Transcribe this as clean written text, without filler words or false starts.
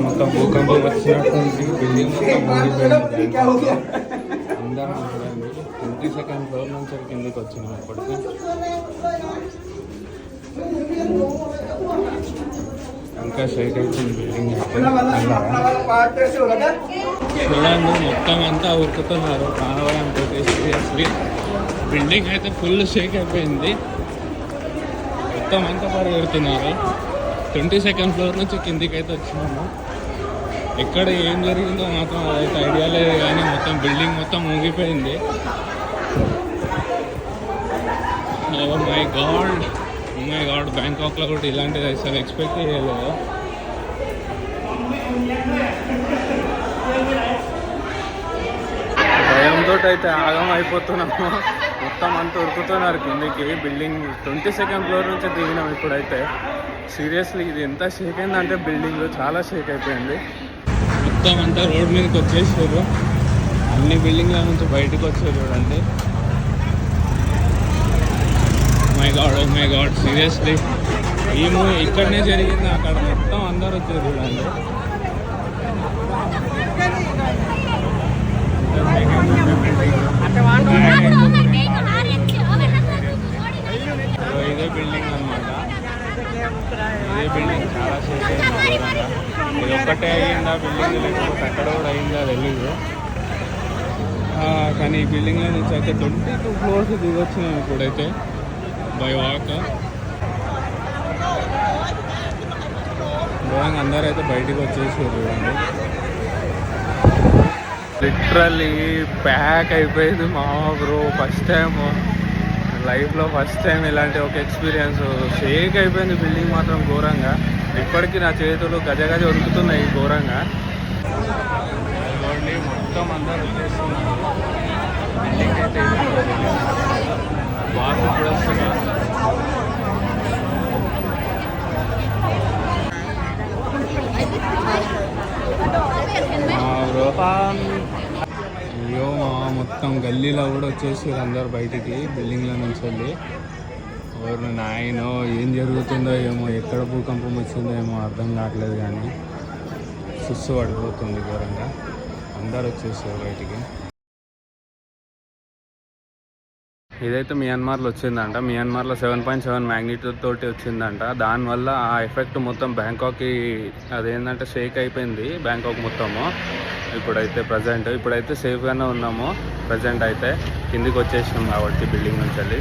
మొత్తం భూకంపం వచ్చినటువంటి బిల్డింగ్ అందరం చూడండి 22nd ఫ్లోర్ నుంచి కిందకి వచ్చినాం ఇప్పటికి. ఇంకా షేక్ అవుతుంది బిల్డింగ్ చూడండి, మొత్తం అంతా ఉరుకుతున్నారు కావాలంటే. సీరియస్లీ బిల్డింగ్ అయితే ఫుల్ షేక్ అయిపోయింది, మొత్తం అంతా పరిగెడుతున్నారు. 22nd ఫ్లోర్ నుంచి కిందికి అయితే వచ్చినాము. ఎక్కడ ఏం జరిగిందో మాత్రం అదైతే ఐడియా లేదు, కానీ మొత్తం బిల్డింగ్ మొత్తం ఊగిపోయింది. ఓ మై గాడ్ బ్యాంకాక్లో కూడా ఇలాంటిది అసలు ఎక్స్పెక్ట్ చేయలేదు. భయంతో అయితే ఆగం అయిపోతున్నాము, మొత్తం అంతా ఉరుకుతున్నారు కిందికి. బిల్డింగ్ 22nd ఫ్లోర్ నుంచి దిగినాం ఇప్పుడైతే. సీరియస్లీ ఇది ఎంత షేక్ అయిందంటే బిల్డింగ్ చాలా షేక్ అయిపోయింది. మొత్తం అంతా రోడ్ మీదకి వచ్చేసారు, అన్ని బిల్డింగ్ల నుంచి బయటకు వచ్చారు చూడండి. మై గాడ్ సీరియస్లీ ఈ మూవీ ఇక్కడనే జరిగింది, అక్కడ మొత్తం అందరూ వచ్చారు చూడండి. ఇదే బిల్డింగ్ అన్నమాట, ఇదే బిల్డింగ్ చాలా సేఫ్ అయింది దూరంగా. ఇది ఒక్కటే అయ్యిందా బిల్డింగ్, లేకపోతే అక్కడ కూడా అయిందా తెలీదు. కానీ ఈ బిల్డింగ్లో నుంచి అయితే 22 ఫ్లోర్స్ దిగొచ్చినాం ఇప్పుడైతే బై వాక్. దూరంగా అందరూ అయితే బయటికి వచ్చేసారు చూడండి. లిటరల్లీ ప్యాక్ అయిపోయింది మా బ్రో. ఫస్ట్ టైం ఇలాంటి ఒక ఎక్స్పీరియన్స్. షేక్ అయిపోయింది బిల్డింగ్ మాత్రం ఘోరంగా. ఇప్పటికీ నా చేతులు గజ ఉరుకుతున్నాయి ఘోరంగా. మొత్తం అందరూ వచ్చేస్తున్నారు బిల్డింగ్ అయితే బాగా ఇప్పుడు వస్తున్నారు. అయ్యో మొత్తం గల్లీలో కూడా వచ్చేసారు అందరు బయటికి బిల్డింగ్ల నుంచి వెళ్ళి. ఎవరు నాయనో ఏం జరుగుతుందో ఏమో, ఎక్కడ భూకంపం వచ్చిందో ఏమో అర్థం కావట్లేదు, కానీ సుస్సు పడిపోతుంది ఘోరంగా. అందరు వచ్చేసారు బయటికి. ఇదైతే మియాన్మార్లో వచ్చిందంట. మియాన్మార్లో 7.7 మ్యాగ్నిట్యూడ్ తోటి వచ్చిందంట. దానివల్ల ఆ ఎఫెక్ట్ మొత్తం బ్యాంకాక్కి అదేంటంటే షేక్ అయిపోయింది బ్యాంకాక్ మొత్తము. ఇప్పుడైతే సేఫ్గానే ఉన్నాము. ప్రజెంట్ అయితే కిందికి వచ్చేసినాం కాబట్టి బిల్డింగ్ నుంచి వెళ్ళి.